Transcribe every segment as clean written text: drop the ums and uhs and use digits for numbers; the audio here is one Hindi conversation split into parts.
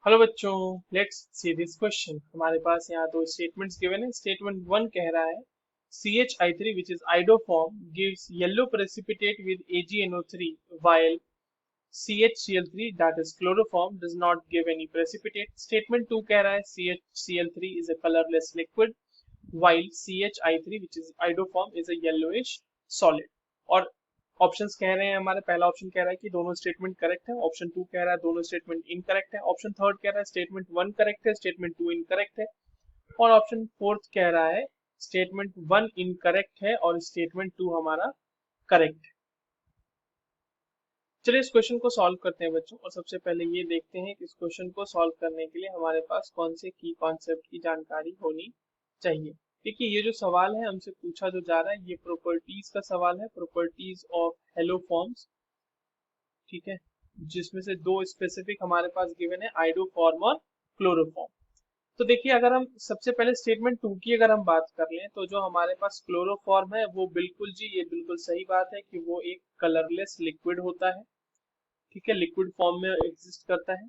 हेलो बच्चों, लेट्स सी दिस क्वेश्चन। हमारे पास यहाँ दो स्टेटमेंट्स गिवन है। स्टेटमेंट वन कह रहा है CHI3 which is iodoform gives yellow precipitate with AgNO3 while CHCl3 that is chloroform does not give any precipitate। Statement टू कह रहा है CHCl3 is a colorless liquid while CHI3 which is iodoform is a yellowish solid। और ऑप्शंस कह रहे हैं, हमारा पहला ऑप्शन कह रहा है कि दोनों स्टेटमेंट करेक्ट है, ऑप्शन टू कह रहा है दोनों स्टेटमेंट इनकरेक्ट है, ऑप्शन थर्ड कह रहा है स्टेटमेंट वन करेक्ट है, स्टेटमेंट टू इनकरेक्ट है, और ऑप्शन फोर्थ कह रहा है स्टेटमेंट वन इनकरेक्ट है और स्टेटमेंट टू हमारा करेक्ट है। चलिए इस क्वेश्चन को सॉल्व करते हैं बच्चों, और सबसे पहले ये देखते हैं कि इस क्वेश्चन को सॉल्व करने के लिए हमारे पास कौन से की कॉन्सेप्ट की जानकारी होनी चाहिए। देखिए, ये जो सवाल है हमसे पूछा जो जा रहा है ये प्रॉपर्टीज का सवाल है, प्रॉपर्टीज ऑफ हेलो फॉर्म्स। ठीक है, जिसमें से दो स्पेसिफिक हमारे पास गिवन है, आइडोफॉर्म और क्लोरोफॉर्म। तो देखिए, अगर हम सबसे पहले स्टेटमेंट टू की अगर हम बात कर लें तो जो हमारे पास क्लोरोफॉर्म है वो बिल्कुल जी, ये बिल्कुल सही बात है कि वो एक कलरलेस लिक्विड होता है। ठीक है, लिक्विड फॉर्म में एग्जिस्ट करता है।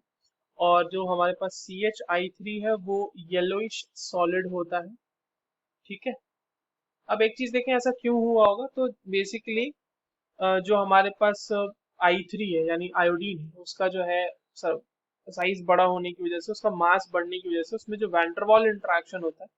और जो हमारे पास CHI3 है वो येलोइश सॉलिड होता है। ठीक है, अब एक चीज देखें ऐसा क्यों हुआ होगा, तो बेसिकली जो हमारे पास I3 है यानी आयोडीन है, उसका जो है साइज बड़ा होने की वजह से, उसका मास बढ़ने की वजह से उसमें जो वैंडरवाल इंटरेक्शन होता है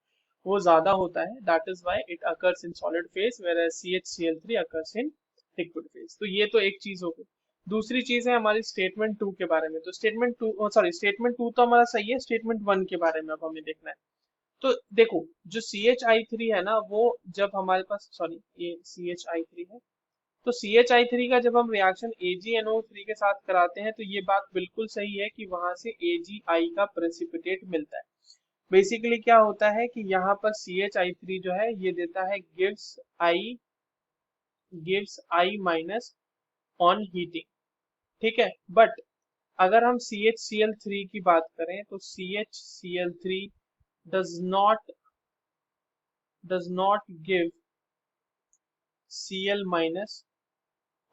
वो ज्यादा होता है। That is why it occurs in solid phase whereas CHCl3 occurs in liquid phase. तो ये तो एक चीज हो गई। दूसरी चीज है हमारी स्टेटमेंट टू के बारे में। तो स्टेटमेंट टू तो हमारा सही है, स्टेटमेंट वन के बारे में अब हमें देखना है। तो देखो, जो CHI3 है ना, वो जब हमारे पास, सॉरी ये CHI3 है, तो CHI3 का जब हम रिएक्शन AgNO3 के साथ कराते हैं तो ये बात बिल्कुल सही है कि वहां से AgI का प्रेसिपिटेट मिलता है। बेसिकली क्या होता है कि यहाँ पर CHI3 जो है ये देता है gives I minus on heating. ठीक है, बट अगर हम CHCl3 की बात करें तो CHCl3 does not does not give Cl minus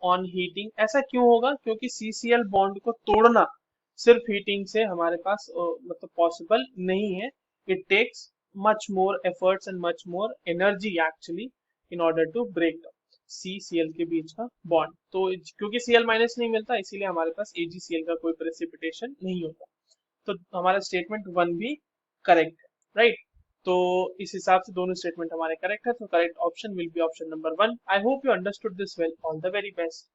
on heating. ऐसा क्यों होगा? क्योंकि CCl बॉन्ड को तोड़ना सिर्फ हीटिंग से हमारे पास मतलब पॉसिबल नहीं है। It takes much more efforts and much more energy actually in order to break CCl के बीच का बॉन्ड। तो क्योंकि Cl माइनस नहीं मिलता इसीलिए हमारे पास AgCl का कोई प्रेसिपिटेशन नहीं होता। तो हमारा स्टेटमेंट वन भी करेक्ट है, राइट। तो इस हिसाब से दोनों स्टेटमेंट हमारे करेक्ट है, तो correct option will be option number one. I hope you understood this well. All the very best.